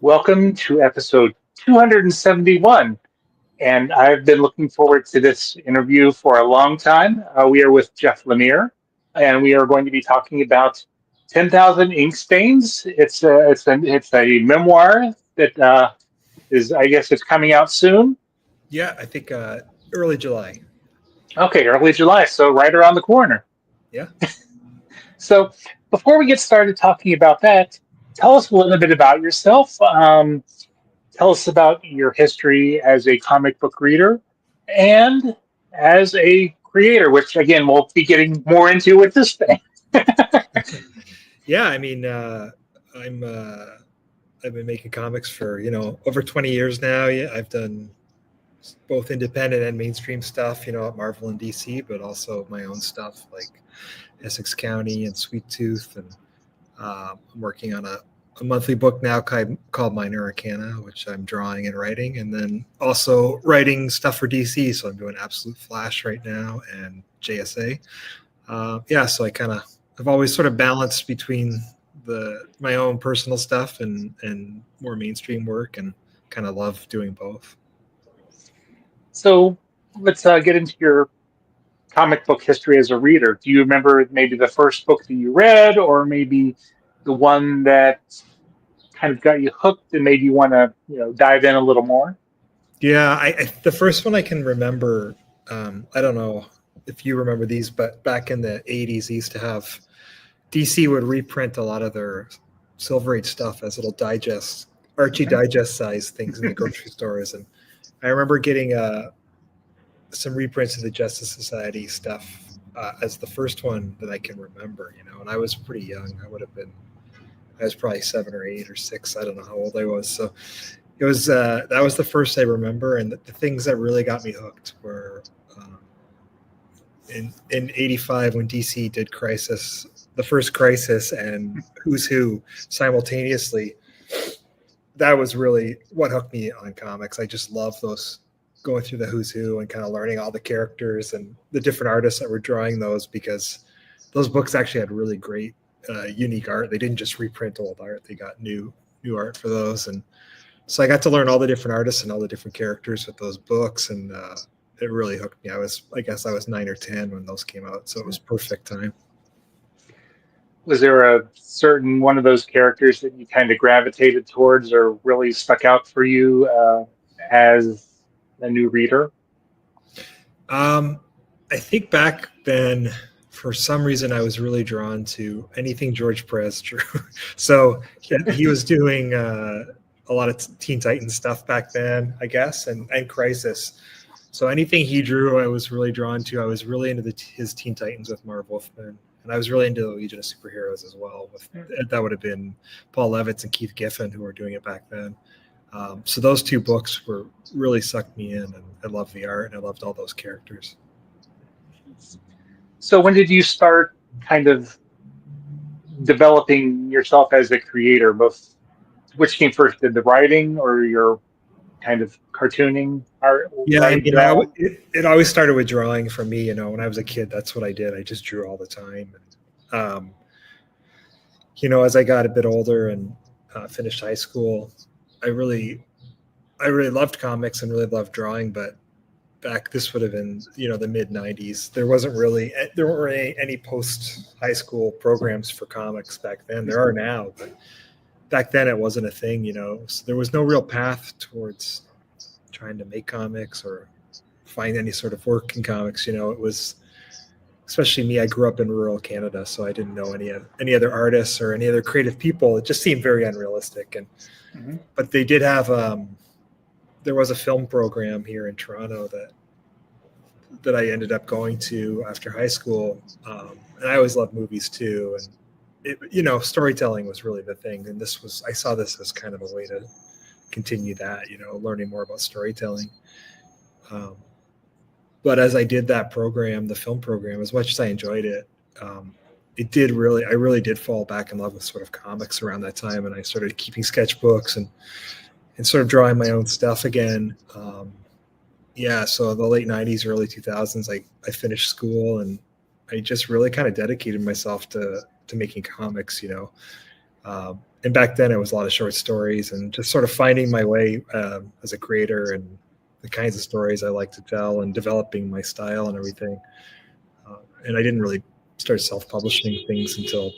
Welcome to episode 271. And I've been looking forward to this interview for a long time. We are with Jeff Lemire, and we are going to be talking about 10,000 Ink Stains. It's a memoir that is, I guess, it's coming out soon. Yeah, I think early July. Okay, early July, so right around the corner. Yeah. So before we get started talking about that, tell us a little bit about yourself. Tell us about your history as a comic book reader and as a creator, which again we'll be getting more into with this thing. Yeah, I mean, I've been making comics for over 20 years now. Yeah, I've done both independent and mainstream stuff, at Marvel and DC, but also my own stuff like Essex County and Sweet Tooth, and I'm working on a monthly book now called Minor Arcana, which I'm drawing and writing, and then also writing stuff for DC. So I'm doing Absolute Flash right now and JSA. So I've always sort of balanced between my own personal stuff and more mainstream work, and kind of love doing both. So let's get into your comic book history as a reader. Do you remember maybe the first book that you read, or maybe the one that kind of got you hooked and made you want to dive in a little more? Yeah, the first one I can remember, I don't know if you remember these, but back in the 80s, they used to have DC would reprint a lot of their Silver Age stuff as little Archie Digest size things in the grocery stores. And I remember getting some reprints of the Justice Society stuff as the first one that I can remember, and I was pretty young. I was probably 7 or 8 or 6. I don't know how old I was. So it was that was the first I remember. And the things that really got me hooked were in 85 when DC did the first Crisis and Who's Who simultaneously. That was really what hooked me on comics. I just love those, going through the Who's Who and kind of learning all the characters and the different artists that were drawing those, because those books actually had really great unique art. They didn't just reprint old art. They got new art for those. And so I got to learn all the different artists and all the different characters with those books. And it really hooked me. I guess I was 9 or 10 when those came out. So it was perfect time. Was there a certain one of those characters that you kind of gravitated towards or really stuck out for you as a new reader? I think back then, for some reason, I was really drawn to anything George Perez drew. So he was doing a lot of Teen Titans stuff back then, I guess, and Crisis. So anything he drew, I was really drawn to. I was really into his Teen Titans with Marv Wolfman, and I was really into the Legion of Superheroes as well. That would have been Paul Levitz and Keith Giffen who were doing it back then. So those two books really sucked me in, and I loved the art, and I loved all those characters. So when did you start kind of developing yourself as a creator? Which came first, did the writing or your kind of cartooning art? Yeah, it always started with drawing for me. When I was a kid, that's what I did. I just drew all the time. And, as I got a bit older and finished high school, I really loved comics and really loved drawing, but this would have been, the mid 90s. There weren't any post high school programs for comics back then. There are now, but back then it wasn't a thing, so there was no real path towards trying to make comics or find any sort of work in comics. It was, especially me, I grew up in rural Canada, so I didn't know any other artists or any other creative people. It just seemed very unrealistic. And but they did have there was a film program here in Toronto that I ended up going to after high school. And I always loved movies too. And storytelling was really the thing. And I saw this as kind of a way to continue that, learning more about storytelling. But as I did that program, the film program, as much as I enjoyed it, I really did fall back in love with sort of comics around that time. And I started keeping sketchbooks and sort of drawing my own stuff again. So the late 90s, early 2000s, I finished school, and I just really kind of dedicated myself to making comics, and back then it was a lot of short stories and just sort of finding my way as a creator and the kinds of stories I like to tell and developing my style and everything. And I didn't really start self-publishing things until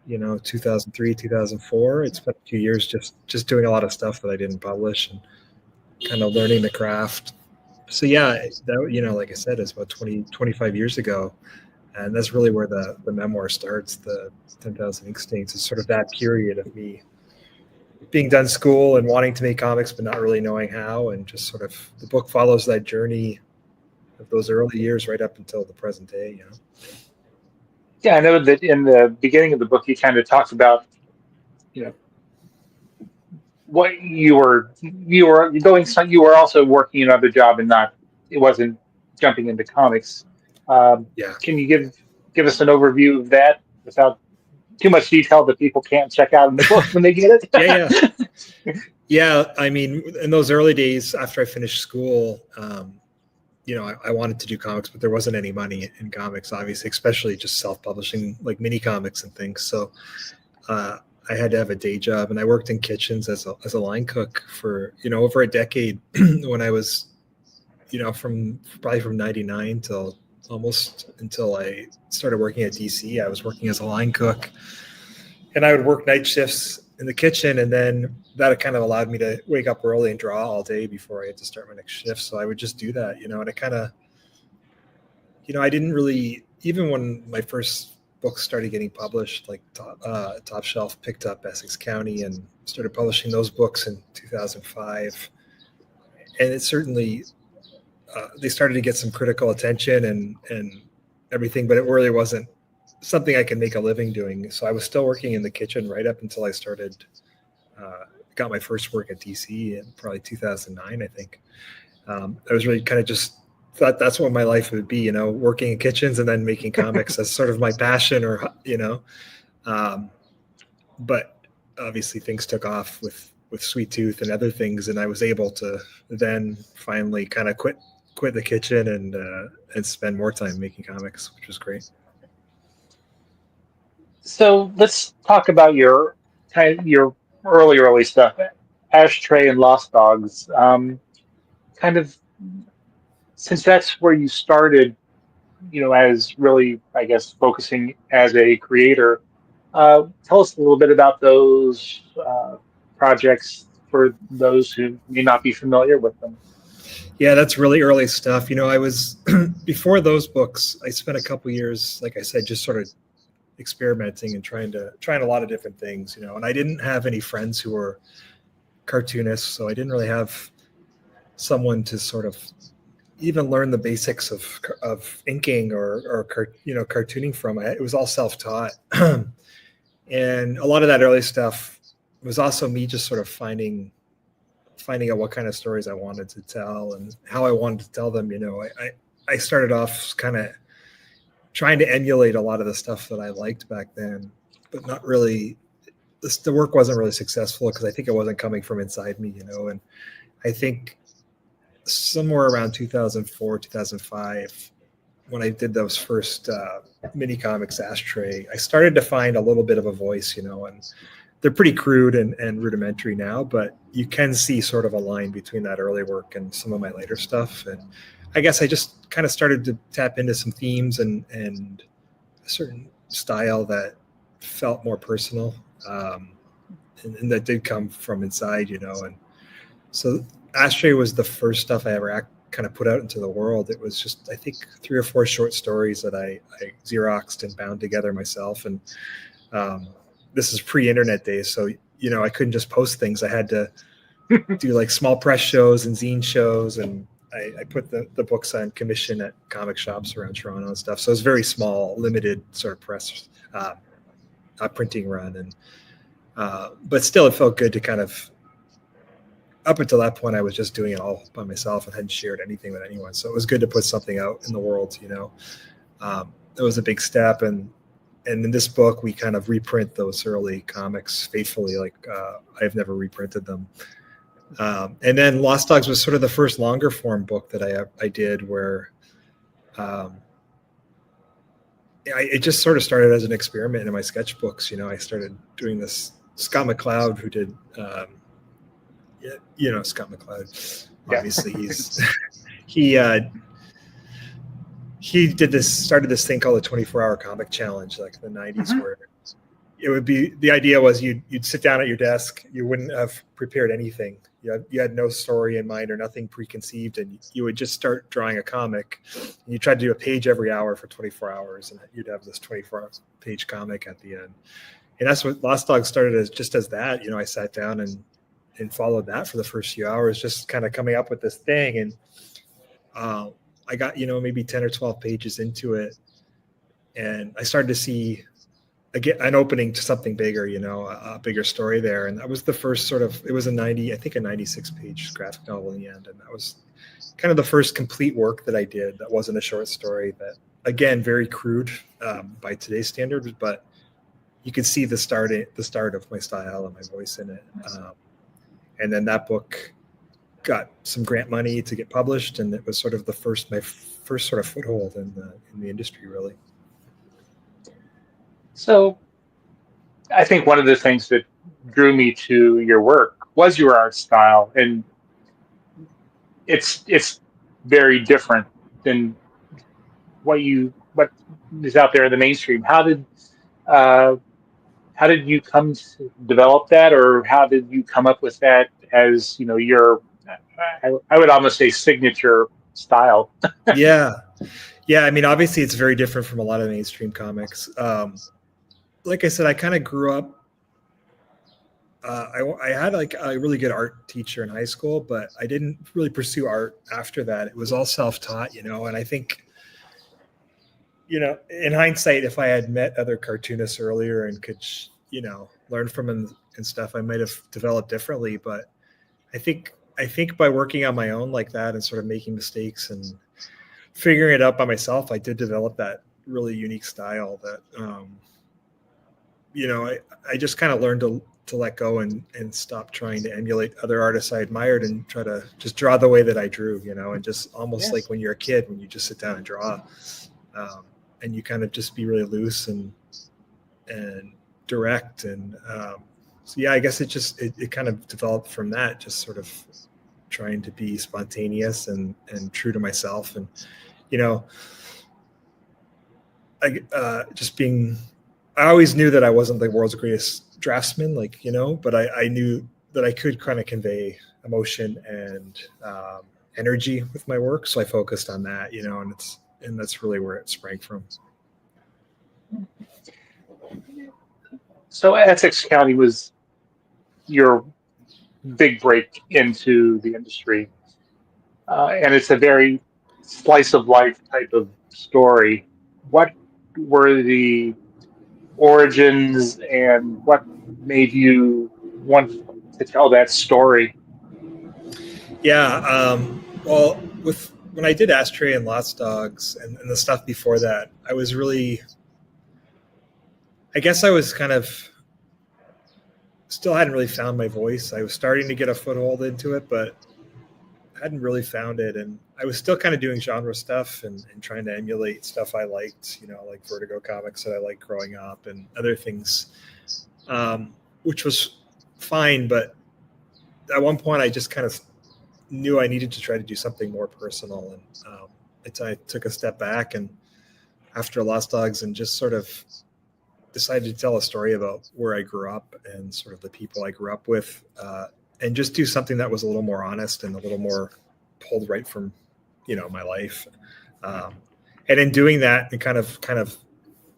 2003, 2004. It's been a few years just doing a lot of stuff that I didn't publish and kind of learning the craft. So yeah, that, like I said, it's about 25 years ago. And that's really where the memoir starts, the 10,000 Ink Stains. It's sort of that period of me being done school and wanting to make comics, but not really knowing how. And just sort of the book follows that journey of those early years right up until the present day. Yeah, I know that in the beginning of the book, you kind of talked about, you know, what you were doing. You were also working another job, and not it wasn't jumping into comics. Um, Yeah. can you give us an overview of that without too much detail that people can't check out in the book when they get it? Yeah. Yeah. I mean, in those early days after I finished school, I wanted to do comics, but there wasn't any money in comics, obviously, especially just self-publishing like mini comics and things. So I had to have a day job, and I worked in kitchens as a line cook for over a decade when I was from probably from 99 till almost until I started working at DC. I was working as a line cook, and I would work night shifts in the kitchen, and then that kind of allowed me to wake up early and draw all day before I had to start my next shift. So I would just do that, and I kind of, I didn't really, even when my first books started getting published, like Top Shelf picked up Essex County and started publishing those books in 2005. And it certainly, they started to get some critical attention and everything, but it really wasn't something I could make a living doing. So I was still working in the kitchen right up until I started, got my first work at DC in probably 2009, I think. I was really kind of just thought that's what my life would be, working in kitchens and then making comics as sort of my passion but obviously things took off with Sweet Tooth and other things. And I was able to then finally kind of quit the kitchen and spend more time making comics, which was great. So let's talk about your early stuff, Ashtray and Lost Dogs. Kind of since that's where you started, as really, I guess, focusing as a creator. Tell us a little bit about those projects for those who may not be familiar with them. Yeah, that's really early stuff. I was before those books, I spent a couple years, like I said, just sort of experimenting and trying a lot of different things, and I didn't have any friends who were cartoonists, so I didn't really have someone to sort of even learn the basics of inking or cartooning from. It was all self-taught. And a lot of that early stuff was also me just sort of finding out what kind of stories I wanted to tell and how I wanted to tell them. I started off kind of trying to emulate a lot of the stuff that I liked back then, but not really. The work wasn't really successful because I think it wasn't coming from inside me, and I think somewhere around 2004, 2005, when I did those first mini comics, Ashtray, I started to find a little bit of a voice, and they're pretty crude and rudimentary now, but you can see sort of a line between that early work and some of my later stuff. And I guess I just kind of started to tap into some themes and a certain style that felt more personal, and that did come from inside, and so Ashtray was the first stuff I ever kind of put out into the world. It was just, I think, 3 or 4 short stories that I Xeroxed and bound together myself. And this is pre-internet days, so I couldn't just post things. I had to do like small press shows and zine shows, and I put the books on commission at comic shops around Toronto and stuff. So it was very small, limited sort of press printing run, and but still, it felt good to kind of. Up until that point, I was just doing it all by myself and hadn't shared anything with anyone. So it was good to put something out in the world. It was a big step, and in this book, we kind of reprint those early comics faithfully. Like I've never reprinted them. And then Lost Dogs was sort of the first longer form book that I did, where it just sort of started as an experiment in my sketchbooks. I started doing this Scott McCloud, who did, Scott McCloud. Obviously, he started this thing called the 24-hour comic challenge, like in the 90s, where it would be, the idea was you'd sit down at your desk, you wouldn't have prepared anything. You had no story in mind or nothing preconceived, and you would just start drawing a comic. And you tried to do a page every hour for 24 hours, and you'd have this 24-page comic at the end. And that's what Lost Dog started as that. I sat down and followed that for the first few hours, just kind of coming up with this thing. And I got, maybe 10 or 12 pages into it, and I started to see an opening to something bigger, a bigger story there. And that was the first it was a 96-page graphic novel in the end. And that was kind of the first complete work that I did that wasn't a short story, that, again, very crude by today's standards, but you could see the start of my style and my voice in it. And then that book got some grant money to get published, and it was sort of my first sort of foothold in the industry, really. So I think one of the things that drew me to your work was your art style, and it's very different than what is out there in the mainstream. How did you come to develop that, or how did you come up with that as your, I would almost say, signature style? Yeah. I mean, obviously, it's very different from a lot of mainstream comics. Like I said, I kind of grew up. I had like a really good art teacher in high school, but I didn't really pursue art after that. It was all self-taught, and I think, in hindsight, if I had met other cartoonists earlier and could, learn from them and stuff, I might have developed differently. But I think by working on my own like that and sort of making mistakes and figuring it out by myself, I did develop that really unique style that, I just kind of learned to let go and stop trying to emulate other artists I admired and try to just draw the way that I drew, and just almost like when you're a kid, when you just sit down and draw, and you kind of just be really loose and direct. And so, yeah, I guess it kind of developed from that, just sort of trying to be spontaneous and true to myself. And, I always knew that I wasn't the world's greatest draftsman, but I knew that I could kind of convey emotion and energy with my work. So I focused on that, and that's really where it sprang from. So Essex County was your big break into the industry. And it's a very slice of life type of story. What were the origins, and what made you want to tell that story? Yeah. Well, when I did Ashtray and Lost Dogs and the stuff before that, I was really, I guess I was kind of still hadn't really found my voice. I was starting to get a foothold into it, but hadn't really found it. And I was still kind of doing genre stuff and trying to emulate stuff I liked, like Vertigo comics that I liked growing up and other things, which was fine. But at one point I just kind of knew I needed to try to do something more personal. And I took a step back, and after Lost Dogs, and just sort of decided to tell a story about where I grew up and sort of the people I grew up with, and just do something that was a little more honest and a little more pulled right from, my life. And in doing that and kind of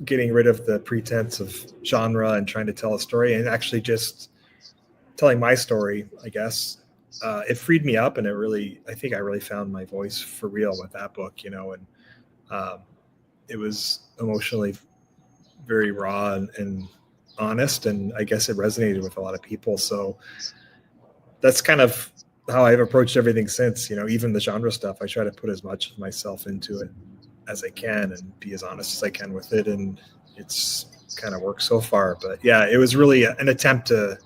getting rid of the pretense of genre and trying to tell a story and actually just telling my story, I guess, it freed me up. And I think I really found my voice for real with that book, and it was emotionally very raw and honest. And I guess it resonated with a lot of people. So that's kind of how I've approached everything since, even the genre stuff. I try to put as much of myself into it as I can and be as honest as I can with it. And it's kind of worked so far. But yeah, it was really an attempt to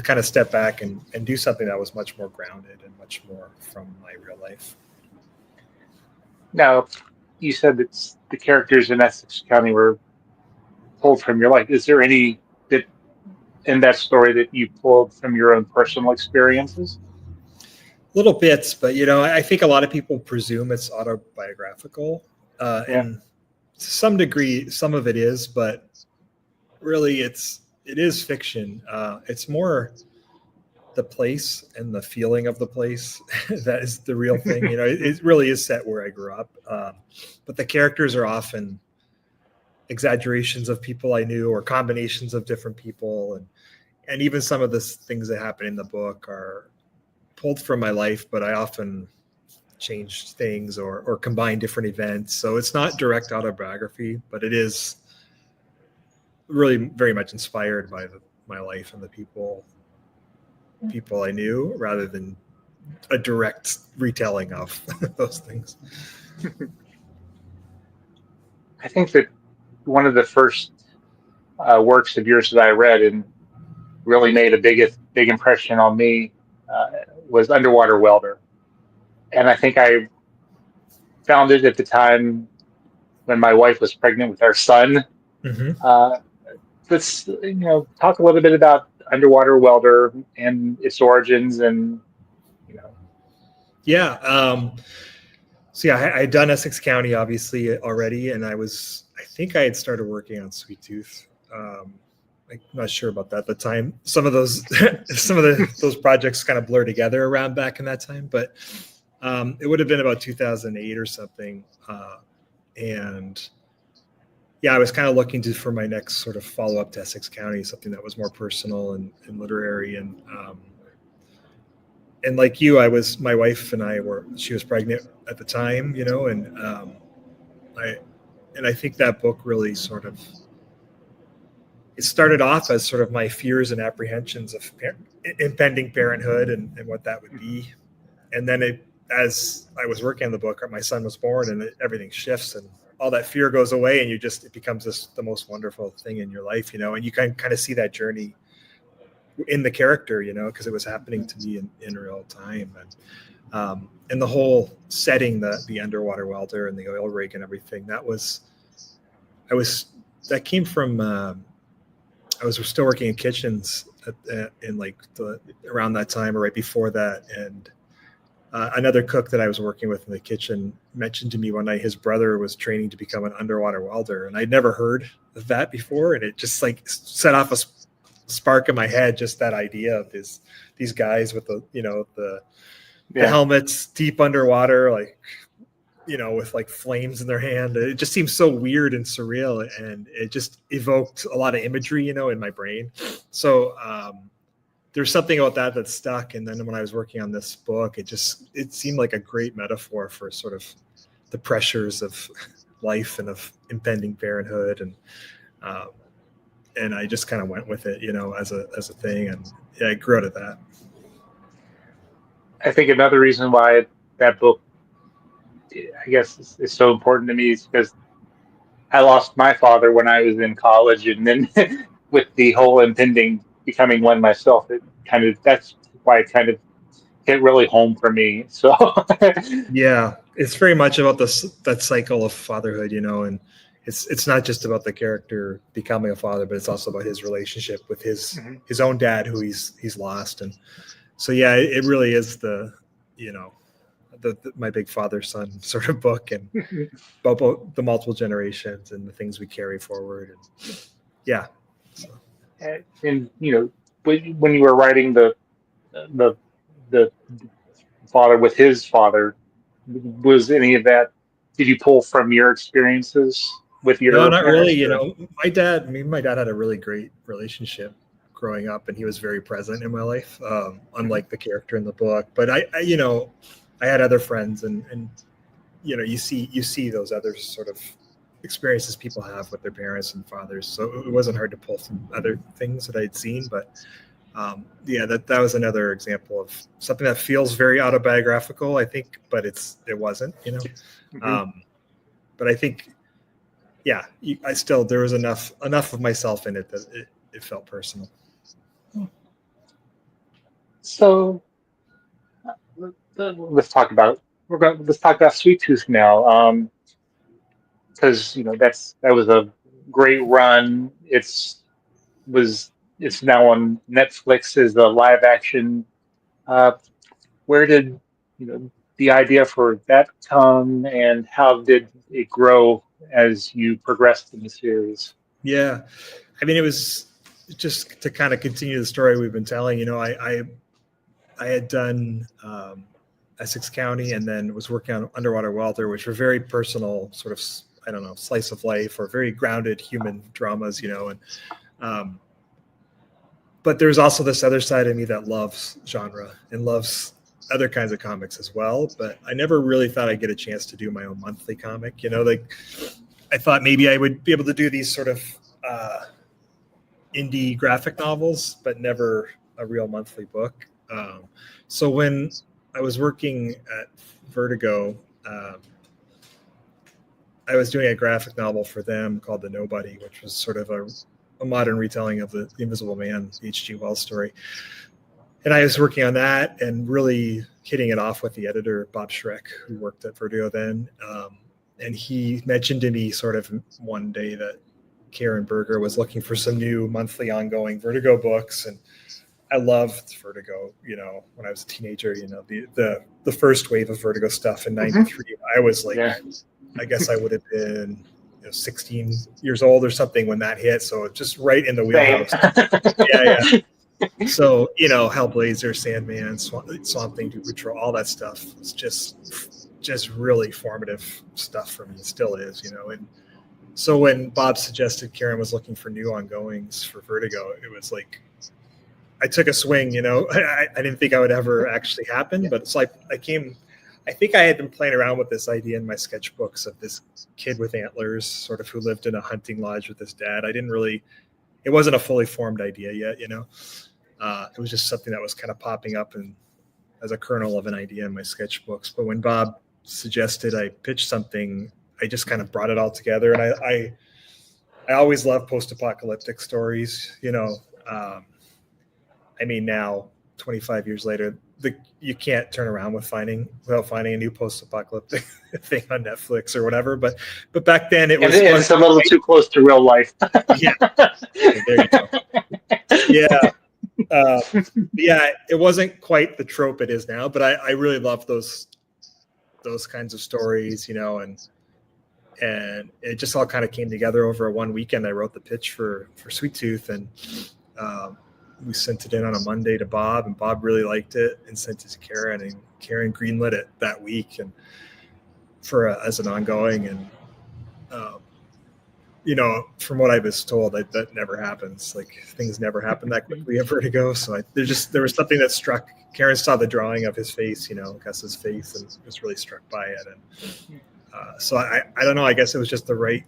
kind of step back and do something that was much more grounded and much more from my real life. Now, you said that the characters in Essex County were pulled from your life. Is there any that in that story that you pulled from your own personal experiences? Little bits, but I think a lot of people presume it's autobiographical, Yeah. and to some degree, some of it is, but really, it is fiction. It's more the place and the feeling of the place that is the real thing. It really is set where I grew up, but the characters are often exaggerations of people I knew or combinations of different people, and even some of the things that happen in the book are pulled from my life, but I often changed things or combine different events. So it's not direct autobiography, but it is really very much inspired by my life and the people I knew, rather than a direct retelling of those things. I think that one of the first works of yours that I read and really made a big impression on me uh, was Underwater Welder, and I think I found it at the time when my wife was pregnant with our son. Mm-hmm. Uh, let's talk a little bit about Underwater Welder and its origins, and you know, Yeah. So yeah, I had done Essex County obviously already, and I think I had started working on Sweet Tooth. I'm not sure about that at the time. Some of those those projects kind of blur together around back in that time, but it would have been about 2008 or something, and yeah, I was kind of looking for my next sort of follow up to Essex County, something that was more personal and literary, and like you, my wife and she was pregnant at the time, and I I think that book really sort of, it started off as sort of my fears and apprehensions of impending parenthood and what that would be, and then as I was working on the book, my son was born, and everything shifts, and all that fear goes away, and it becomes the most wonderful thing in your life, and you can kind of see that journey in the character, because it was happening to me in real time, and the whole setting, the underwater welder and the oil rig and everything, that came from, I was still working in kitchens in like around that time or right before that, and another cook that I was working with in the kitchen mentioned to me one night his brother was training to become an underwater welder, and I'd never heard of that before, and it just like set off a spark in my head, just that idea of these guys with the helmets deep underwater, like with like flames in their hand. It just seems so weird and surreal, and it just evoked a lot of imagery in my brain. So there's something about that stuck, and then when I was working on this book, it seemed like a great metaphor for sort of the pressures of life and of impending parenthood, and I just kind of went with it, as a thing, and yeah, I grew out of that. I think another reason why that book, I guess, is so important to me is because I lost my father when I was in college, and then with the whole impending becoming one myself, that's why it kind of hit really home for me. So yeah, it's very much about that cycle of fatherhood, and it's not just about the character becoming a father, but it's also about his relationship with his own dad, who he's lost. And so yeah, it really is the my big father son sort of book, and about the multiple generations and the things we carry forward. And yeah. So. and when you were writing the the father with his father, was any of that, did you pull from your experiences with No, your not really. parents, or? My dad had a really great relationship growing up, and he was very present in my life, unlike the character in the book. But I had other friends, and you see those other sort of experiences people have with their parents and fathers. So it wasn't hard to pull from other things that I'd seen. But yeah, that was another example of something that feels very autobiographical, I think, but it wasn't. But I think, yeah, there was enough of myself in it that it felt personal. So let's talk about Sweet Tooth now, because that was a great run. Was It's now on Netflix as a live action. Uh, where did the idea for that come, and how did it grow as you progressed in the series? Yeah, I mean, it was just to kind of continue the story we've been telling. I had done Essex County, and then was working on Underwater Welter, which were very personal, sort of, I don't know, slice of life or very grounded human dramas, and but there's also this other side of me that loves genre and loves other kinds of comics as well. But I never really thought I'd get a chance to do my own monthly comic. Like I thought maybe I would be able to do these sort of indie graphic novels, but never a real monthly book. So when I was working at Vertigo, I was doing a graphic novel for them called The Nobody, which was sort of a modern retelling of the Invisible Man H.G. Wells story. And I was working on that and really hitting it off with the editor, Bob Schreck, who worked at Vertigo then. And he mentioned to me sort of one day that Karen Berger was looking for some new monthly ongoing Vertigo books. And I loved Vertigo, when I was a teenager, the first wave of Vertigo stuff in 93. I was like, yeah. I guess I would have been 16 years old or something when that hit. So just right in the wheelhouse. Yeah. So, Hellblazer, Sandman, Swamp Thing, Doom Patrol, all that stuff was just really formative stuff for me. It still is, And so when Bob suggested Karen was looking for new ongoings for Vertigo, it was like, I took a swing, I didn't think I would ever actually happen, but it's like I think I had been playing around with this idea in my sketchbooks of this kid with antlers, sort of who lived in a hunting lodge with his dad. It wasn't a fully formed idea yet, it was just something that was kind of popping up and as a kernel of an idea in my sketchbooks. But when Bob suggested I pitch something, I just kind of brought it all together. And I always loved post-apocalyptic stories, now 25 years later, you can't turn around without finding a new post-apocalyptic thing on Netflix or whatever. But back then it was. And it's a little too close to real life. Yeah. Okay, there you go. Yeah. Yeah, it wasn't quite the trope it is now, but I really love those kinds of stories, and it just all kind of came together over one weekend. I wrote the pitch for Sweet Tooth, and we sent it in on a Monday to Bob, and Bob really liked it and sent it to Karen, and Karen greenlit it that week and as an ongoing. And from what I was told, that never happens. Like, things never happen that quickly at Vertigo. So there was something that struck. Karen saw the drawing of his face, Gus's face, and was really struck by it. And so I don't know. I guess it was just the right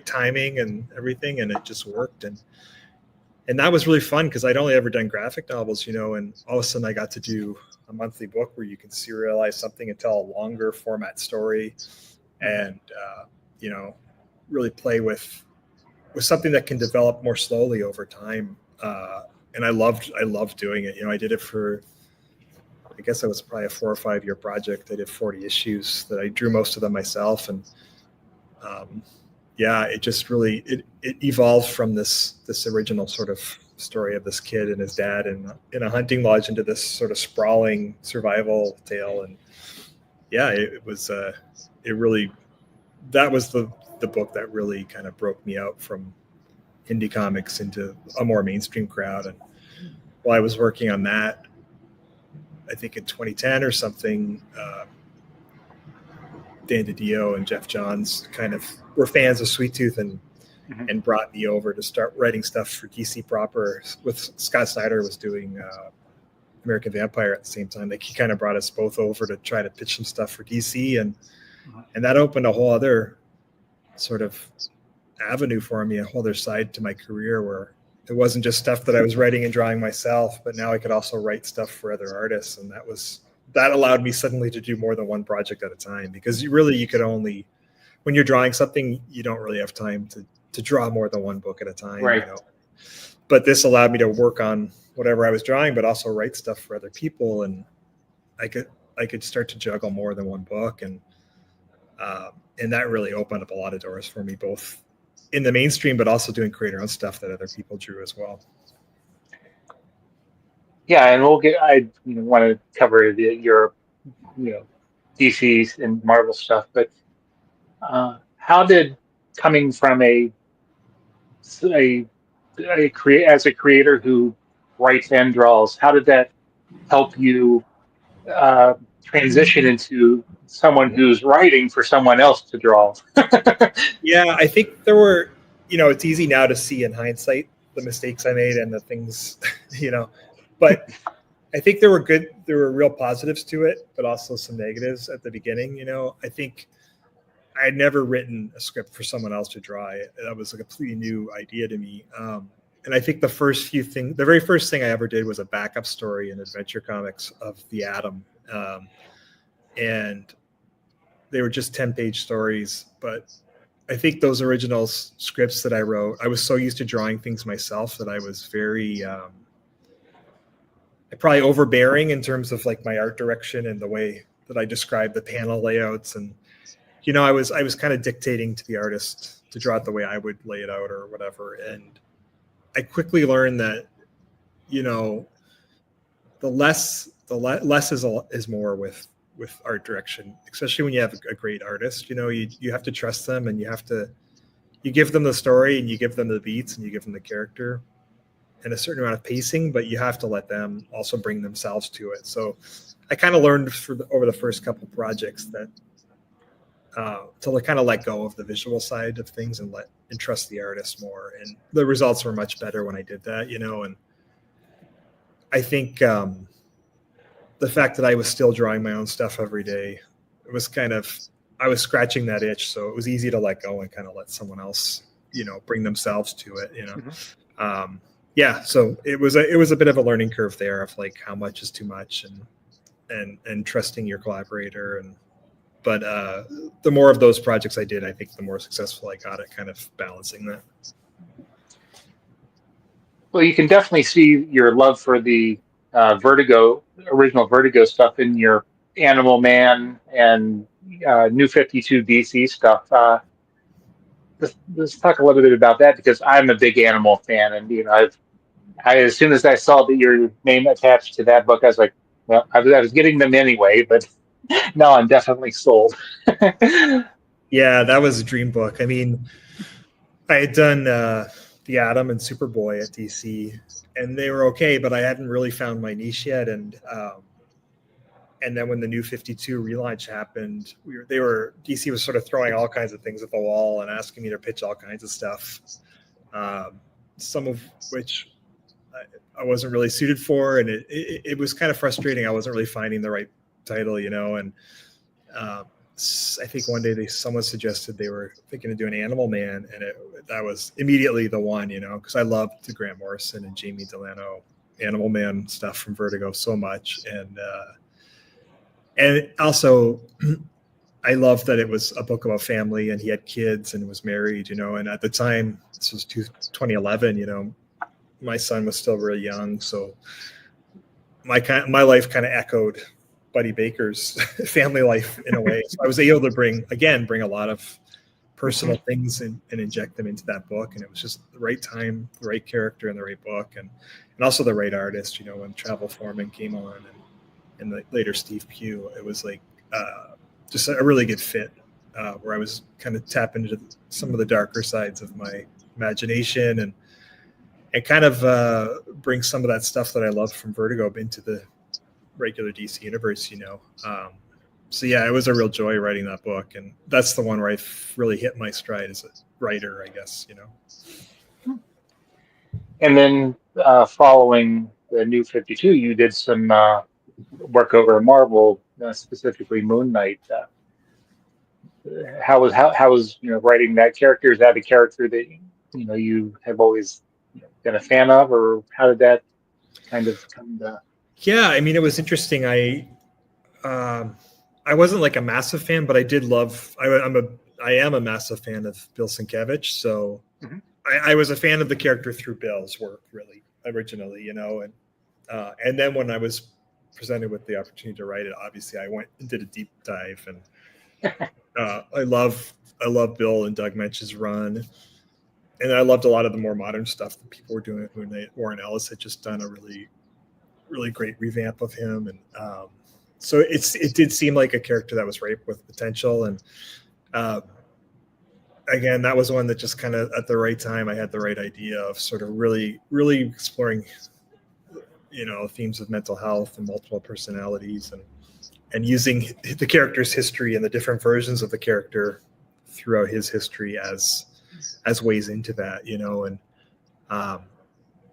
timing and everything, and it just worked. And that was really fun because I'd only ever done graphic novels, and all of a sudden I got to do a monthly book where you can serialize something and tell a longer format story, and really play with something that can develop more slowly over time. And I loved doing it. I did it for, I guess it was probably a 4 or 5 year project. I did 40 issues that I drew most of them myself. And it just really, it evolved from this original sort of story of this kid and his dad in a hunting lodge into this sort of sprawling survival tale. And it was, that was the book that really kind of broke me out from indie comics into a more mainstream crowd. And while I was working on that, I think in 2010 or something, Dan DiDio and Jeff Johns kind of were fans of Sweet Tooth and brought me over to start writing stuff for DC proper. With Scott Snyder was doing American Vampire at the same time. Like, he kind of brought us both over to try to pitch some stuff for DC, and that opened a whole other sort of avenue for me, a whole other side to my career where it wasn't just stuff that I was writing and drawing myself, but now I could also write stuff for other artists. And that allowed me suddenly to do more than one project at a time, because you could only, when you're drawing something, you don't really have time to draw more than one book at a time. Right. But this allowed me to work on whatever I was drawing, but also write stuff for other people. And I could start to juggle more than one book. And that really opened up a lot of doors for me, both in the mainstream, but also doing creator-owned stuff that other people drew as well. Yeah, and we'll get. I want to cover your you know DC and Marvel stuff, but how did coming from a create as a creator who writes and draws, how did that help you uh, transition into someone who's writing for someone else to draw? Yeah, I think there were, it's easy now to see in hindsight the mistakes I made and the things, but I think there were real positives to it, but also some negatives at the beginning. I think I had never written a script for someone else to draw. That was a completely new idea to me. And I think the very first thing I ever did was a backup story in Adventure Comics of the Atom. And they were just 10-page stories, but I think those original scripts that I wrote, I was so used to drawing things myself that I was very probably overbearing in terms of like my art direction and the way that I described the panel layouts. And I was kind of dictating to the artist to draw it the way I would lay it out or whatever. And I quickly learned that the less is more with art direction, especially when you have a great artist. You have to trust them, and you give them the story, and you give them the beats, and you give them the character and a certain amount of pacing, but you have to let them also bring themselves to it. So I kind of learned over the first couple of projects that to kind of let go of the visual side of things and trust the artist more. And the results were much better when I did that, and I think the fact that I was still drawing my own stuff every day, it was I was scratching that itch. So it was easy to let go and kind of let someone else, bring themselves to it, Mm-hmm. Yeah. So it was a bit of a learning curve there of like how much is too much and trusting your collaborator. But the more of those projects I did, I think the more successful I got at kind of balancing that. Well, you can definitely see your love for the original Vertigo stuff in your Animal Man and New 52 DC stuff. Let's talk a little bit about that because I'm a big animal fan, and as soon as I saw that your name attached to that book, I was like, well, I was getting them anyway, but now I'm definitely sold. Yeah, that was a dream book. I mean, I had done the Atom and Superboy at DC, and they were okay, but I hadn't really found my niche yet. And then when the New 52 relaunch happened, DC was sort of throwing all kinds of things at the wall and asking me to pitch all kinds of stuff, some of which I wasn't really suited for, and it was kind of frustrating. I wasn't really finding the right title, and I think one day someone suggested they were thinking of doing Animal Man, and that was immediately the one, because I loved the Grant Morrison and Jamie Delano Animal Man stuff from Vertigo so much, and also I loved that it was a book about family, and he had kids and was married, and at the time, this was 2011, my son was still really young, so my life kind of echoed Buddy Baker's family life in a way. So I was able to bring a lot of personal things and inject them into that book. And it was just the right time, the right character, and the right book, and also the right artist. When Travel Foreman came on, and later Steve Pugh, it was like just a really good fit where I was kind of tapping into some of the darker sides of my imagination and kind of bring some of that stuff that I love from Vertigo into the regular DC universe, So yeah, it was a real joy writing that book, and that's the one where I really hit my stride as a writer, I guess, And then following the New 52, you did some work over at Marvel, specifically Moon Knight. How was writing that character? Is that a character that you have always been a fan of, or how did that kind of come to? Yeah, I mean, it was interesting. I wasn't like a massive fan, but I did love. I am a massive fan of Bill Sienkiewicz, so Mhm. I was a fan of the character through Bill's work, really originally, and then when I was presented with the opportunity to write it, obviously I went and did a deep dive, and I love Bill and Doug Mench's run, and I loved a lot of the more modern stuff that people were doing with Moon Knight. Warren Ellis had just done a really really great revamp of him, and so it did seem like a character that was ripe with potential, and uh, again, that was one that just kind of at the right time I had the right idea of sort of really exploring, themes of mental health and multiple personalities, and using the character's history and the different versions of the character throughout his history as ways into that, um,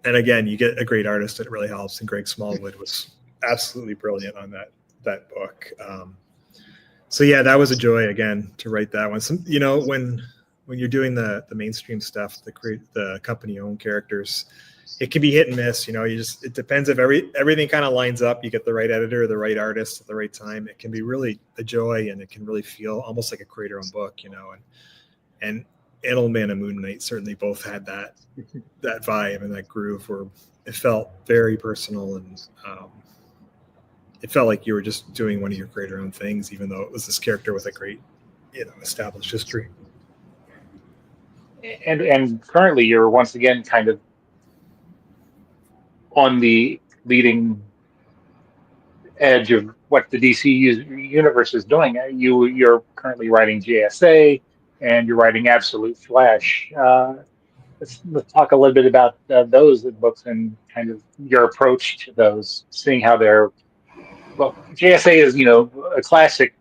and again, you get a great artist that really helps, and Greg Smallwood was absolutely brilliant on that book. So yeah, that was a joy again to write that one. Some, when you're doing the mainstream stuff, the company owned characters, it can be hit and miss. It depends if everything kind of lines up. You get the right editor, the right artist at the right time. It can be really a joy, and it can really feel almost like a creator-owned book, and Animal Man and Moon Knight certainly both had that vibe and that groove where it felt very personal, and it felt like you were just doing one of your creator-owned things, even though it was this character with a great, established history. And currently, you're once again kind of on the leading edge of what the DC universe is doing. You're currently writing JSA, and you're writing Absolute Flash. Let's talk a little bit about those books and kind of your approach to those, seeing how they're. Well, JSA is a classic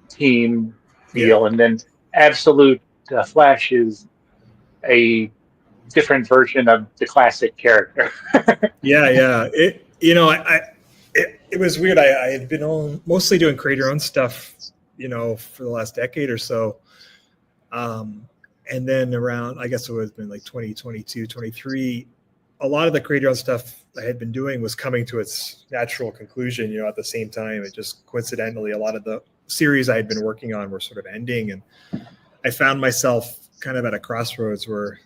team feel, and then Absolute Flash is a different version of the classic character. Yeah. It was weird. I had been mostly doing creator-owned stuff, for the last decade or so. And then around, I guess it would have been like 2022, 23, a lot of the creator-owned stuff I had been doing was coming to its natural conclusion, at the same time. It just coincidentally, a lot of the series I had been working on were sort of ending. And I found myself kind of at a crossroads where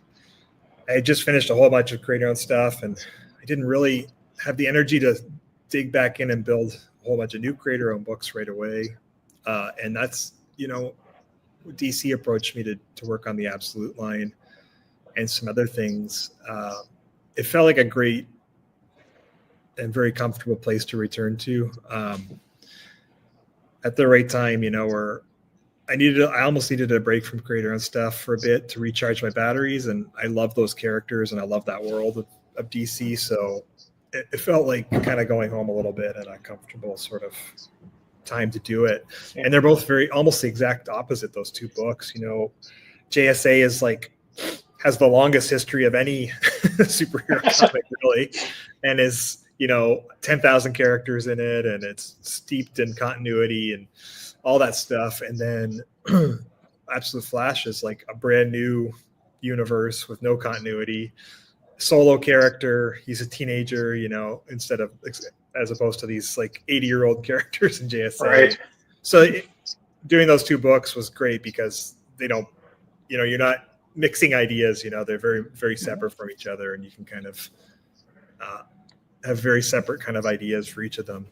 I had just finished a whole bunch of creator-owned stuff, and I didn't really have the energy to dig back in and build a whole bunch of new creator-owned books right away. And that's, DC approached me to work on the Absolute line and some other things. It felt like a great and very comfortable place to return to at the right time, where I almost needed a break from creator-owned stuff for a bit to recharge my batteries. And I love those characters, and I love that world of DC. So it felt like kind of going home a little bit and a comfortable sort of time to do it. And they're both almost the exact opposite, those two books. JSA is has the longest history of any superhero comic, really, and is 10,000 characters in it, and it's steeped in continuity and all that stuff. And then Absolute Flash is like a brand new universe with no continuity, solo character. He's a teenager, as opposed to these 80-year-old characters in JSA. Right. So doing those two books was great because they don't, you're not mixing ideas, they're very, very separate from each other, and you can kind of have very separate kind of ideas for each of them.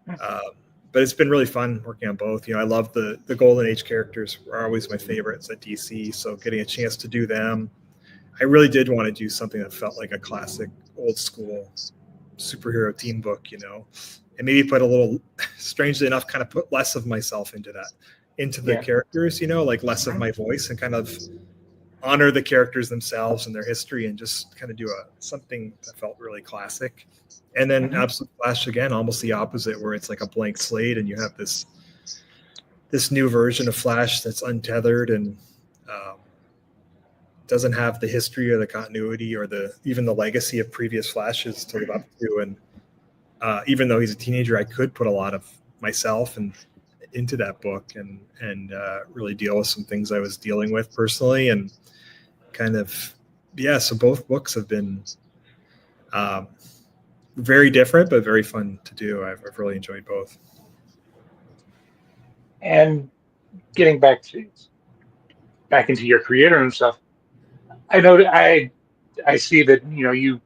But it's been really fun working on both. I love the Golden Age characters are always my favorites at DC. So getting a chance to do them, I really did want to do something that felt like a classic old school superhero team book, and maybe put a little, strangely enough, kind of put less of myself into the characters, less of my voice, and kind of honor the characters themselves and their history, and just kind of do something that felt really classic. And then Absolute Flash, again, almost the opposite, where it's like a blank slate, and you have this new version of Flash that's untethered and doesn't have the history or the continuity or even the legacy of previous Flashes to live up to. And even though he's a teenager, I could put a lot of myself into that book and really deal with some things I was dealing with personally, and kind of, so both books have been very different, but very fun to do. I've really enjoyed both. And getting back into your creator and stuff, I know that I see that you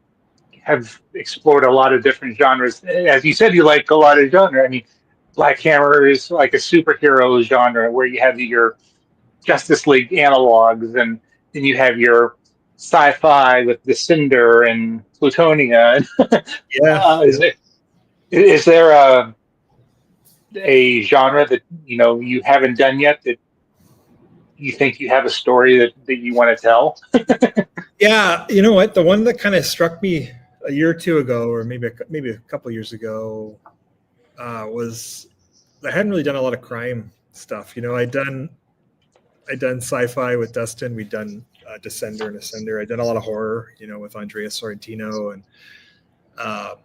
have explored a lot of different genres. As you said, you like a lot of genre. I mean, Black Hammer is like a superhero genre where you have your Justice League analogs, and then you have your sci-fi with the Cinder and Plutonia. Yeah. Is there a genre that you haven't done yet that you think you have a story that you want to tell? Yeah, you know what? The one that kind of struck me a year or two ago, or maybe a couple of years ago, was I hadn't really done a lot of crime stuff. I'd done sci-fi with Dustin. We'd done Descender and Ascender. I'd done a lot of horror, with Andrea Sorrentino, and um,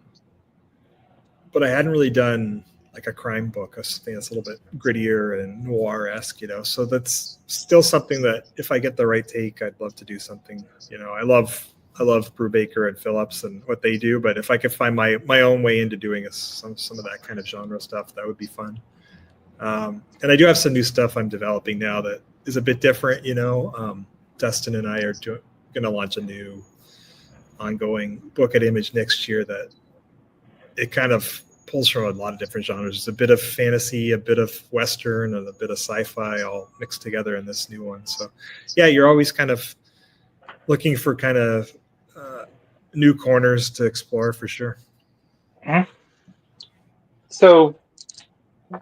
but I hadn't really done like a crime book, something that's a little bit grittier and noir-esque. So that's still something that if I get the right take, I'd love to do something. I love Brubaker and Phillips and what they do, but if I could find my own way into doing some of that kind of genre stuff, that would be fun. And I do have some new stuff I'm developing now that is a bit different. Dustin and I are going to launch a new ongoing book at Image next year that it kind of pulls from a lot of different genres. It's a bit of fantasy, a bit of Western, and a bit of sci-fi all mixed together in this new one. So yeah, you're always kind of looking for kind of new corners to explore for sure. Mhm. So,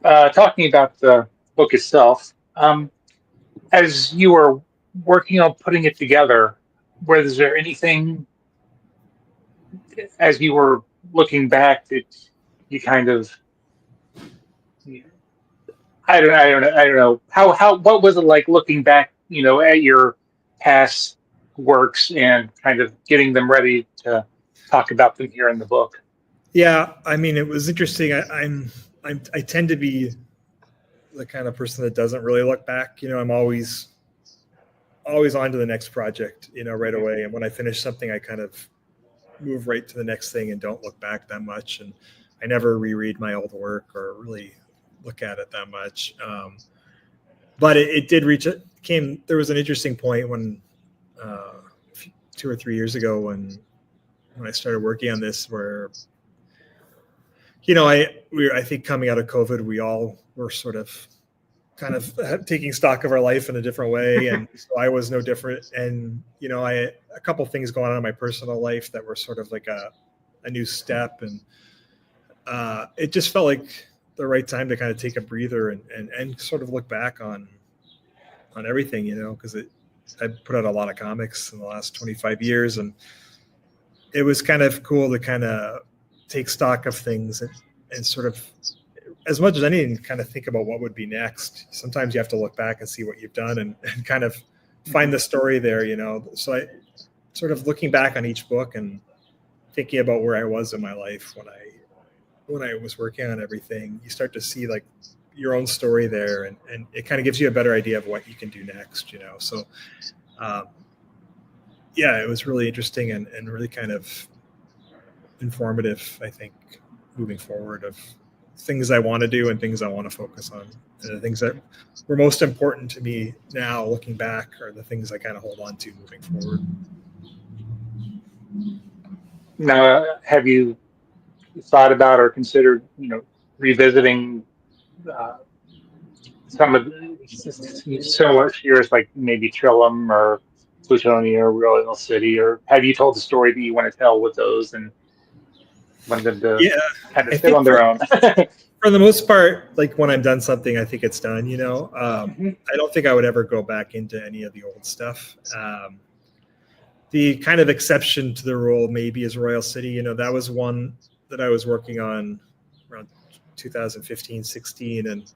talking about the book itself, as you were working on putting it together, was there anything as you were looking back that you kind of, I don't know what was it like looking back, at your past works and kind of getting them ready to talk about them here in the book? Yeah, I mean, it was interesting. I tend to be the kind of person that doesn't really look back. I'm always on to the next project, right away. And when I finish something, I kind of move right to the next thing and don't look back that much. And I never reread my old work or really look at it that much. But it did there was an interesting point when 2 or 3 years ago when I started working on this where, I think coming out of COVID, we all were sort of kind of taking stock of our life in a different way. And so I was no different. And, I had a couple things going on in my personal life that were sort of like a new step. And it just felt like the right time to kind of take a breather and sort of look back on everything, because I put out a lot of comics in the last 25 years. And it was kind of cool to kind of take stock of things and sort of, as much as anything, kind of think about what would be next. Sometimes you have to look back and see what you've done and kind of find the story there, So I sort of looking back on each book and thinking about where I was in my life when I was working on everything, you start to see like your own story there, and it kind of gives you a better idea of what you can do next, So, yeah, it was really interesting and really kind of informative, I think, moving forward of things I want to do and things I want to focus on. And the things that were most important to me now, looking back, are the things I kind of hold on to moving forward. Now, have you thought about or considered, revisiting some of similar years, like maybe Trillium or Plutonia or Royal City, or have you told the story that you want to tell with those and want them to Yeah, kind of I sit think on their own? for the most part, like when I'm done something, I think it's done. Mhm. I don't think I would ever go back into any of the old stuff. The kind of exception to the rule maybe is Royal City. That was one that I was working on around 2015, 16, and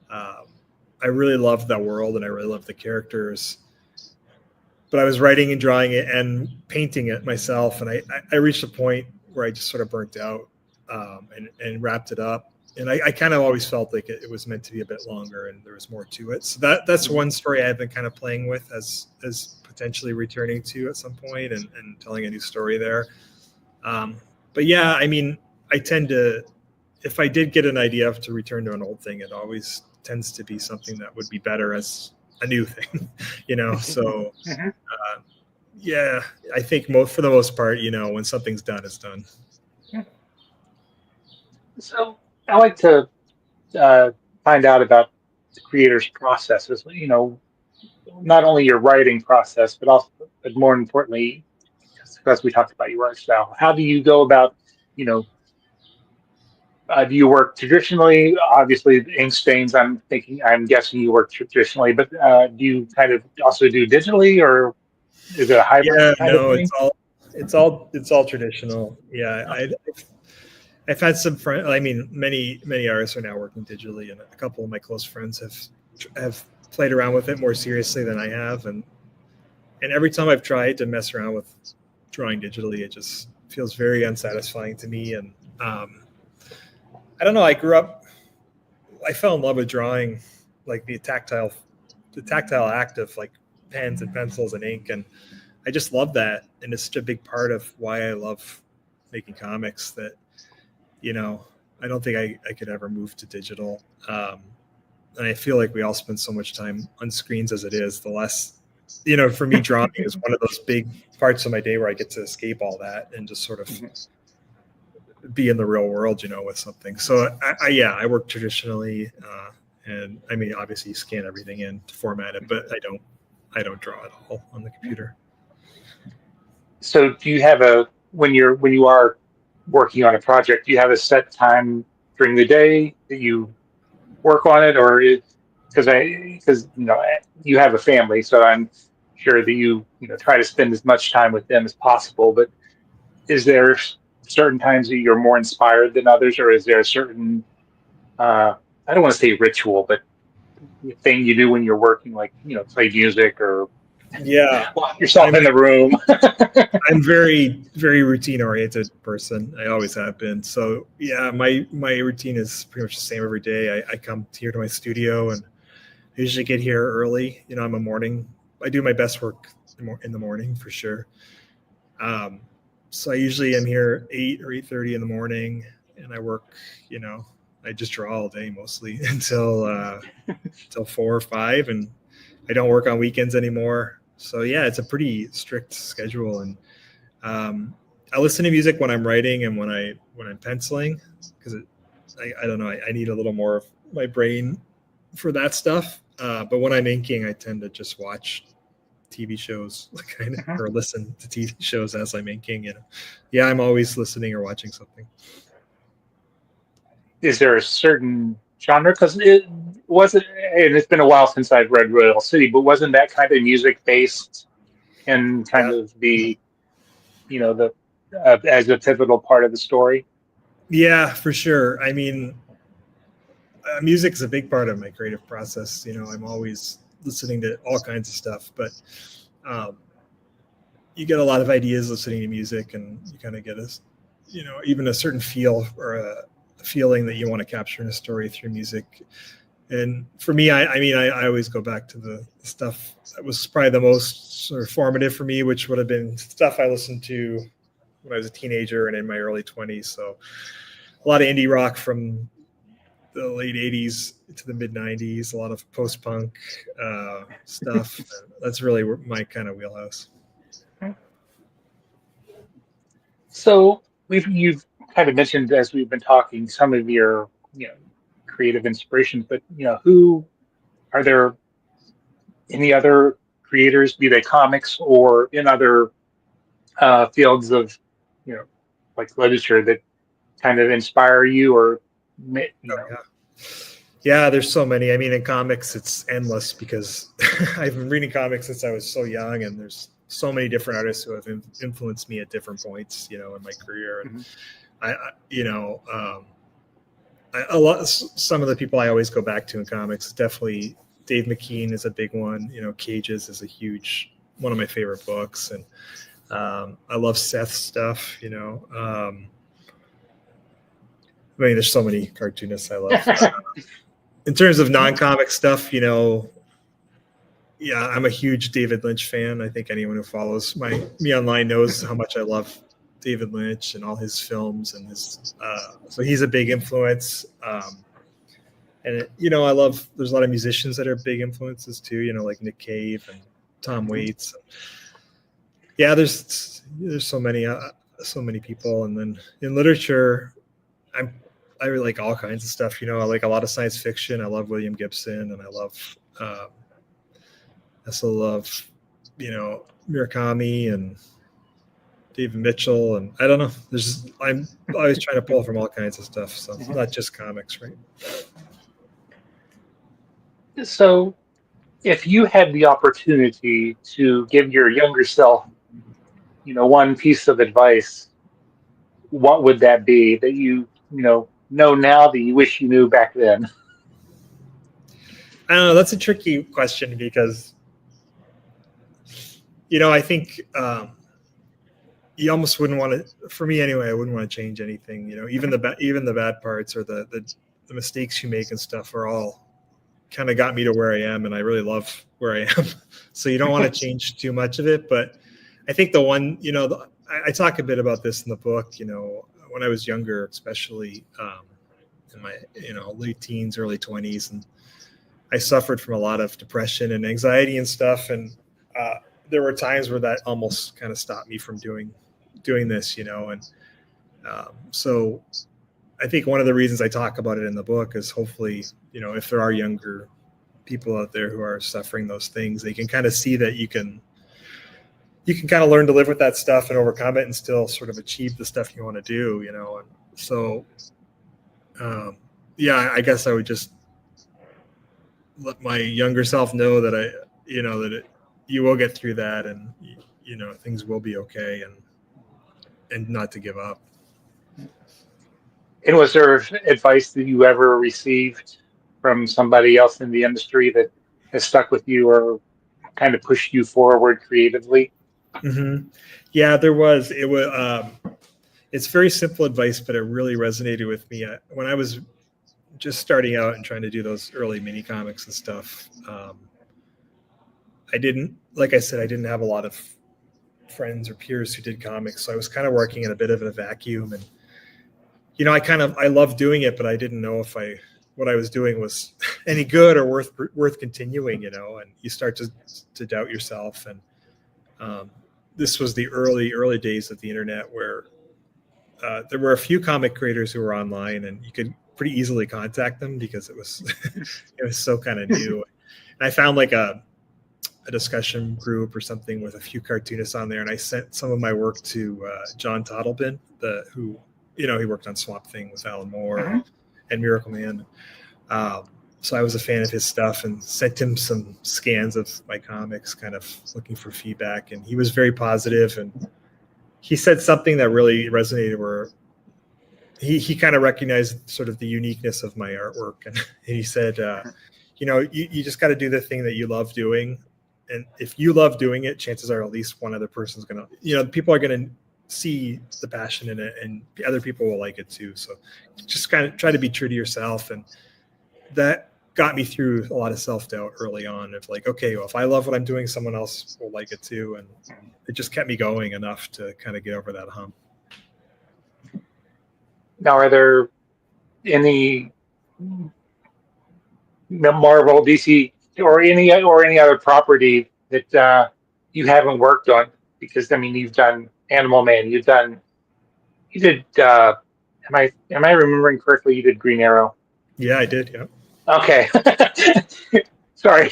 I really loved that world and I really loved the characters. But I was writing and drawing it and painting it myself, and I reached a point where I just sort of burnt out and wrapped it up. And I kind of always felt like it was meant to be a bit longer and there was more to it. So that's one story I've been kind of playing with as potentially returning to at some point and telling a new story there. But yeah, I mean, I tend to, if I did get an idea to return to an old thing, it always tends to be something that would be better as a new thing, So Mhm. yeah, I think for the most part, when something's done, it's done. So I like to uh, find out about the creator's processes. Not only your writing process, but more importantly, because we talked about your art style. How do you go about, you know, Do you work traditionally? Obviously, the ink stains. I'm guessing you work traditionally, but do you kind of also do digitally, or is it a hybrid Yeah, kind of no, thing? it's all traditional. Yeah, I've had some friends. I mean, many artists are now working digitally, and a couple of my close friends have played around with it more seriously than I have, and every time I've tried to mess around with drawing digitally, it just feels very unsatisfying to me. And I don't know. I fell in love with drawing, like the tactile act of like pens and pencils and ink, and I just love that, and it's such a big part of why I love making comics. That you know, I don't think I could ever move to digital. And I feel like we all spend so much time on screens as it is. The less, for me, drawing is one of those big parts of my day where I get to escape all that and just sort of Mhm. be in the real world, with something. So yeah, I work traditionally, and I mean, obviously, you scan everything in to format it, but I don't draw at all on the computer. So, do you have when you are working on a project, do you have a set time during the day that you work on it, or because you have a family, so I'm sure that you try to spend as much time with them as possible. But is there certain times that you're more inspired than others, or is there a certain I don't want to say ritual, but thing you do when you're working, like play music or Yeah, lock yourself I'm in the room? I'm very very routine oriented person. I always have been. So yeah, my routine is pretty much the same every day. I come here to my studio and I usually get here early. I'm a morning. I do my best work in the morning for sure. Um, so I usually am here 8 or 8:30 in the morning, and I work. You know, I just draw all day mostly until 4 or 5, and I don't work on weekends anymore. So yeah, it's a pretty strict schedule, and um, I listen to music when I'm writing and when I'm penciling because I don't know. I need a little more of my brain for that stuff. But when I'm inking, I tend to just watch TV shows, like kind of, or listen to TV shows as I'm inking. Yeah, I'm always listening or watching something. Is there a certain genre? Because it wasn't, and it's been a while since I've read Royal City, but wasn't that kind of music based and kind Yeah, of the as a pivotal part of the story? yeah, for sure. I mean, music is a big part of my creative process. I'm always listening to all kinds of stuff, but um, you get a lot of ideas listening to music, and you kind of get even a certain feel or a feeling that you want to capture in a story through music. And for me, I mean, I always go back to the stuff that was probably the most sort of formative for me, which would have been stuff I listened to when I was a teenager and in my early 20s. So a lot of indie rock from the late 80s to the mid 90s, a lot of post punk stuff. That's really my kind of wheelhouse. So you've kind of mentioned as we've been talking some of your creative inspirations, but who are there any other creators, be they comics or in other fields of you know like literature that kind of inspire you or Oh, yeah. Yeah, there's so many. I mean, in comics, it's endless because I've been reading comics since I was so young, and there's so many different artists who have influenced me at different points, in my career. And Mhm. I a lot. Some of the people I always go back to in comics, definitely Dave McKean is a big one. Cages is a huge one of my favorite books, and I love Seth's stuff. I mean, there's so many cartoonists I love. In terms of non-comic stuff, yeah, I'm a huge David Lynch fan. I think anyone who follows me online knows how much I love David Lynch and all his films and his. So he's a big influence. And I love. There's a lot of musicians that are big influences too. Like Nick Cave and Tom Mhm. Waits. Yeah, there's so many people. And then in literature, I really like all kinds of stuff. I like a lot of science fiction. I love William Gibson, and I also love Murakami and David Mitchell, and I don't know. I'm always trying to pull from all kinds of stuff, so not just comics, right? So, if you had the opportunity to give your younger self, one piece of advice, what would that be that you know now that you wish you knew back then? I don't know. That's a tricky question because, I think you almost wouldn't want to. For me, anyway, I wouldn't want to change anything. Even the bad parts or the mistakes you make and stuff are all kind of got me to where I am, and I really love where I am. So you don't want to change too much of it. But I think the one, I talk a bit about this in the book. When I was younger, especially in my late teens, early 20s, and I suffered from a lot of depression and anxiety and stuff, and there were times where that almost kind of stopped me from doing this, and so I think one of the reasons I talk about it in the book is hopefully, if there are younger people out there who are suffering those things, they can kind of see that you can kind of learn to live with that stuff and overcome it and still sort of achieve the stuff you want to do, and so I guess I would just let my younger self know that you will get through that, and things will be okay, and not to give up. And was there advice that you ever received from somebody else in the industry that has stuck with you or kind of pushed you forward creatively? Mm-hmm. Yeah, there was. It's very simple advice, but it really resonated with me when I was just starting out and trying to do those early mini comics and stuff. I didn't have a lot of friends or peers who did comics, so I was kind of working in a bit of a vacuum, and I loved doing it, but I didn't know if what I was doing was any good or worth continuing, and you start to doubt yourself. And this was the early days of the internet, where there were a few comic creators who were online, and you could pretty easily contact them because it was it was so kind of new. And I found like a discussion group or something with a few cartoonists on there, and I sent some of my work to John Toddleben, who he worked on Swamp Thing with Alan Moore and Miracle Man. So I was a fan of his stuff and sent him some scans of my comics, kind of looking for feedback, and he was very positive, and he said something that really resonated, where he kind of recognized sort of the uniqueness of my artwork, and he said, you just got to do the thing that you love doing. And if you love doing it, chances are at least one other person's going to, people are going to see the passion in it, and other people will like it too. So just kind of try to be true to yourself. And that got me through a lot of self-doubt early on of like, okay, well, if I love what I'm doing, someone else will like it too. And it just kept me going enough to kind of get over that hump. Now, are there any Marvel, DC, or any other property that you haven't worked on? Because I mean, you've done Animal Man, you did. Am I remembering correctly? You did Green Arrow. Yeah, I did. Yeah. Okay. Sorry.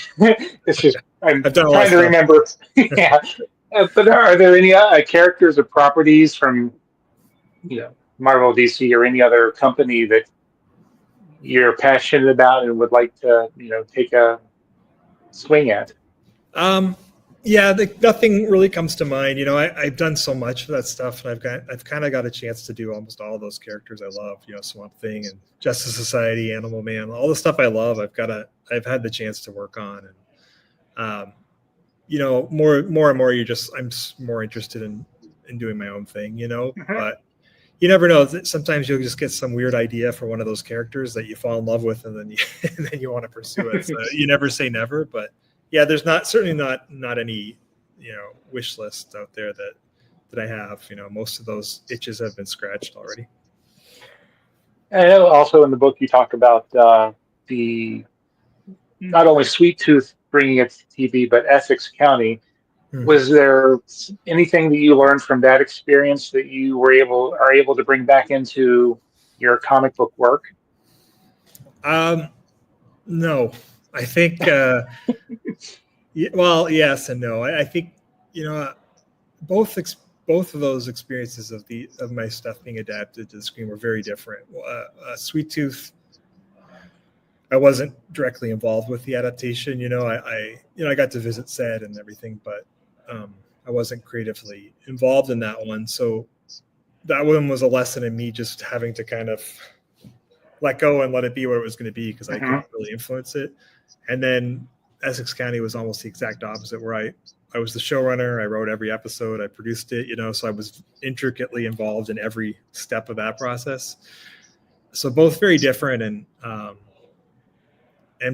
I'm I've done a lot trying of to stuff. remember. Yeah. But are there any characters or properties from Marvel, DC, or any other company that you're passionate about and would like to take a swing at? Yeah, nothing really comes to mind. I've done so much of that stuff, and I've kind of got a chance to do almost all of those characters I love. Swamp Thing and Justice Society, Animal Man, all the stuff I love. I've had the chance to work on, and more and more, I'm more interested in doing my own thing. But you never know. Sometimes you'll just get some weird idea for one of those characters that you fall in love with, and then you want to pursue it. So you never say never, but yeah, there's certainly not any wish list out there that I have. Most of those itches have been scratched already. I know also in the book you talk about the not only Sweet Tooth bringing it to TV, but Essex County. Mm-hmm. Was there anything that you learned from that experience that you are able to bring back into your comic book work? No, I think. Well, yes and no. I think both both of those experiences of my stuff being adapted to the screen were very different. Sweet Tooth, I wasn't directly involved with the adaptation. I got to visit set and everything, but I wasn't creatively involved in that one. So that one was a lesson in me just having to kind of let go and let it be what it was going to be, because I couldn't really influence it. And then Essex County was almost the exact opposite, where I was the showrunner. I wrote every episode. I produced it, so I was intricately involved in every step of that process. So both very different, and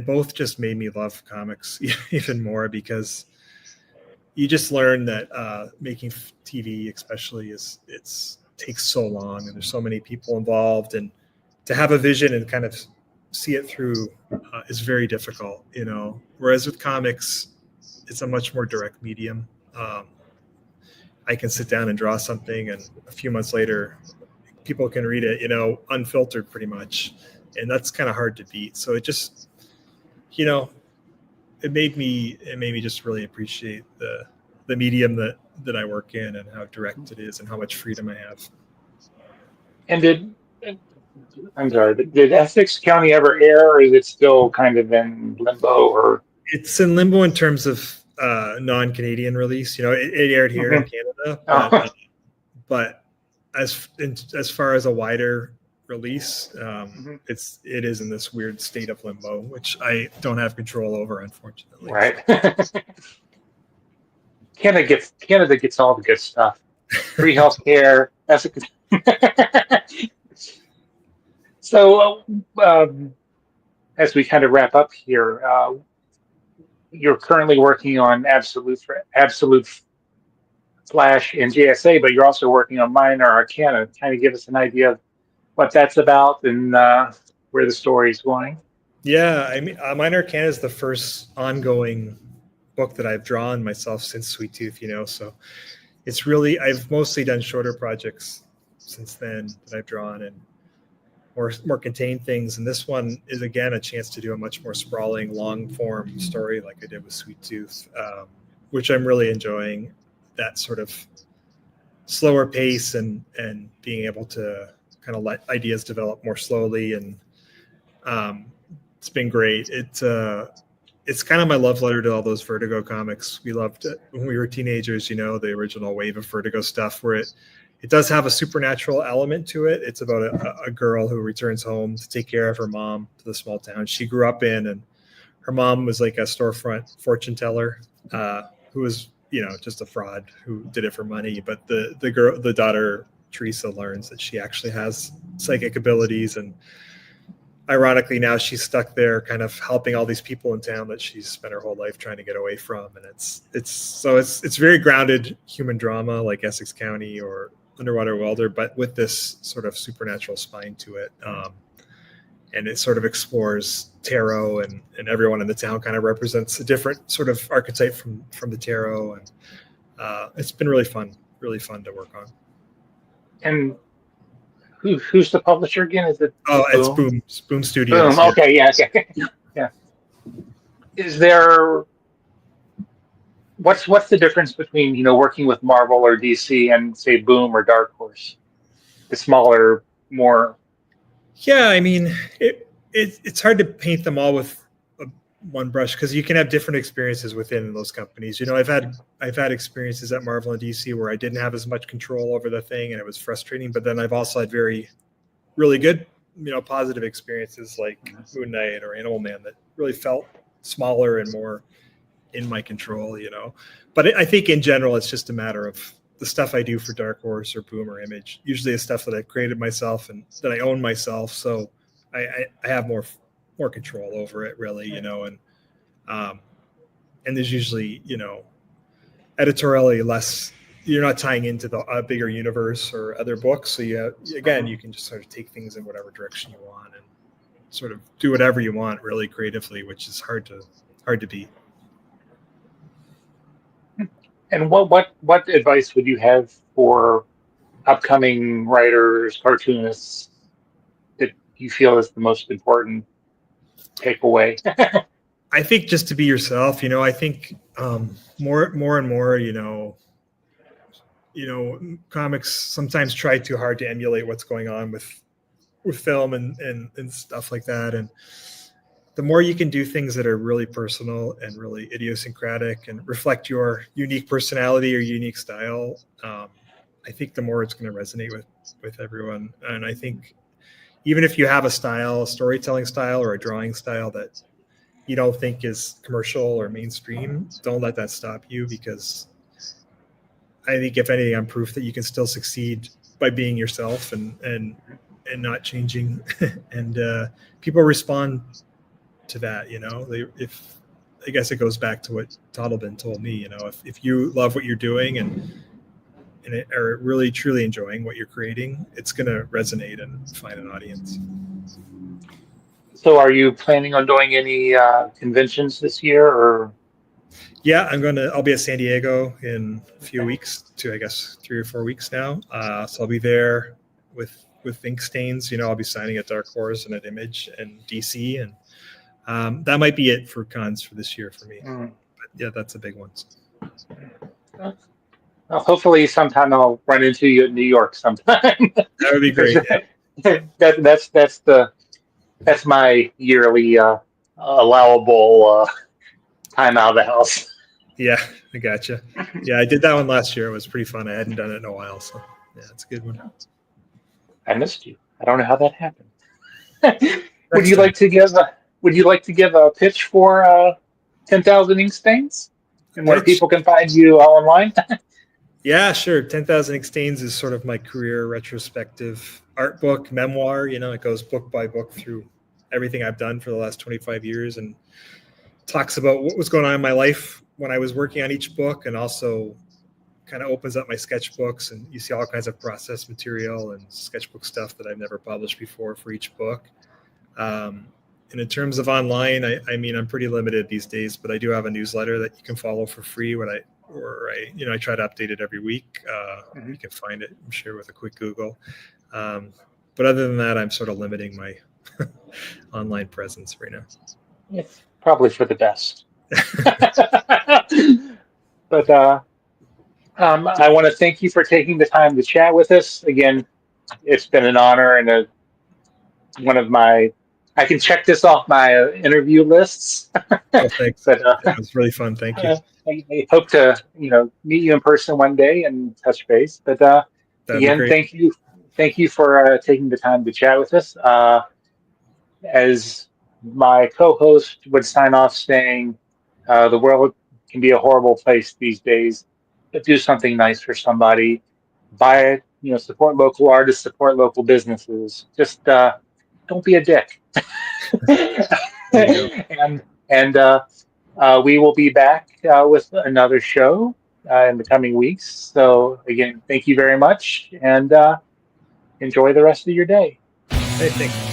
both just made me love comics even more, because you just learn that making TV especially takes so long, and there's so many people involved, and to have a vision and kind of see it through is very difficult, whereas with comics, it's a much more direct medium. I can sit down and draw something, and a few months later people can read it, unfiltered pretty much, and that's kind of hard to beat. So it just, it made me just really appreciate the medium that I work in, and how direct it is, and how much freedom I have. And did Essex County ever air, or is it still kind of in limbo? Or it's in limbo in terms of non-Canadian release. It aired here in Canada, but as far as a wider release, it is in this weird state of limbo, which I don't have control over, unfortunately. Right. Canada gets all the good stuff. Free healthcare. So, as we kind of wrap up here, you're currently working on Absolute Flash and JSA, but you're also working on Minor Arcana. Kind of give us an idea of what that's about and where the story is going. Yeah, I mean, Minor Arcana is the first ongoing book that I've drawn myself since Sweet Tooth, so it's really, I've mostly done shorter projects since then that I've drawn, and more contained things. And this one is, again, a chance to do a much more sprawling, long form story like I did with Sweet Tooth, which I'm really enjoying, that sort of slower pace and being able to kind of let ideas develop more slowly. And it's been great. It's kind of my love letter to all those Vertigo comics. We loved it when we were teenagers, the original wave of Vertigo stuff, where it does have a supernatural element to it. It's about a girl who returns home to take care of her mom to the small town she grew up in. And her mom was like a storefront fortune teller who was, just a fraud who did it for money. But the daughter, Teresa, learns that she actually has psychic abilities. And ironically, now she's stuck there kind of helping all these people in town that she's spent her whole life trying to get away from. And it's very grounded human drama like Essex County or Underwater Welder, but with this sort of supernatural spine to it. And it sort of explores tarot, and everyone in the town kind of represents a different sort of archetype from the tarot. And it's been really fun to work on. And who's the publisher again? Is it? It's Boom Studios. Boom. Okay. Yeah. Okay. Yeah. Is there? What's the difference between working with Marvel or DC and say Boom or Dark Horse? The smaller, more. Yeah, I mean, it's hard to paint them all with one brush, because you can have different experiences within those companies. I've had experiences at Marvel and DC where I didn't have as much control over the thing, and it was frustrating. But then I've also had really good, positive experiences like Moon Knight or Animal Man that really felt smaller and more in my control. But I think in general, it's just a matter of the stuff I do for Dark Horse or Boom or Image. Usually, is stuff that I've created myself and that I own myself, so I have more control over it, really. And there's usually editorially less. You're not tying into a bigger universe or other books, so you can just sort of take things in whatever direction you want and sort of do whatever you want, really creatively, which is hard to beat. And what advice would you have for upcoming writers, cartoonists, that you feel is the most important takeaway? I think just to be yourself. I think more and more, comics sometimes try too hard to emulate what's going on with film and stuff like that. And the more you can do things that are really personal and really idiosyncratic and reflect your unique personality or unique style, I think the more it's going to resonate with everyone. And I think even if you have a style, a storytelling style or a drawing style that you don't think is commercial or mainstream, don't let that stop you, because I think if anything, I'm proof that you can still succeed by being yourself and not changing. And people respond to that. I guess it goes back to what Toddlebin told me. If you love what you're doing and are really truly enjoying what you're creating, it's going to resonate and find an audience. So are you planning on doing any conventions this year, or? Yeah, I'll be at San Diego in a few weeks, I guess 3 or 4 weeks now. So I'll be there with ink stains. I'll be signing at Dark Horse and at Image and DC, and that might be it for cons for this year for me. But yeah, that's a big one. Well, hopefully sometime I'll run into you in New York sometime. That would be great. Yeah. That's my yearly allowable time out of the house. Yeah, I gotcha. Yeah, I did that one last year. It was pretty fun. I hadn't done it in a while, so yeah, it's a good one. I missed you. I don't know how that happened. Would you like to give a pitch for 10,000 Ink Stains and where people can find you online? Yeah, sure. 10,000 Ink Stains is sort of my career retrospective art book, memoir. It goes book by book through everything I've done for the last 25 years and talks about what was going on in my life when I was working on each book, and also kind of opens up my sketchbooks, and you see all kinds of process material and sketchbook stuff that I've never published before for each book. And in terms of online, I mean, I'm pretty limited these days, but I do have a newsletter that you can follow for free I try to update it every week. You can find it, I'm sure, with a quick Google. But other than that, I'm sort of limiting my online presence right now. It's probably for the best. But I want to thank you for taking the time to chat with us. Again, it's been an honor and I can check this off my interview lists. Oh, thanks. But, it was really fun. Thank you. I hope to, meet you in person one day and touch base. But again, thank you for taking the time to chat with us. As my co-host would sign off saying, the world can be a horrible place these days, but do something nice for somebody. Buy it, support local artists, support local businesses. Just don't be a dick. And we will be back with another show in the coming weeks. So again, thank you very much, and enjoy the rest of your day. Hey, thanks.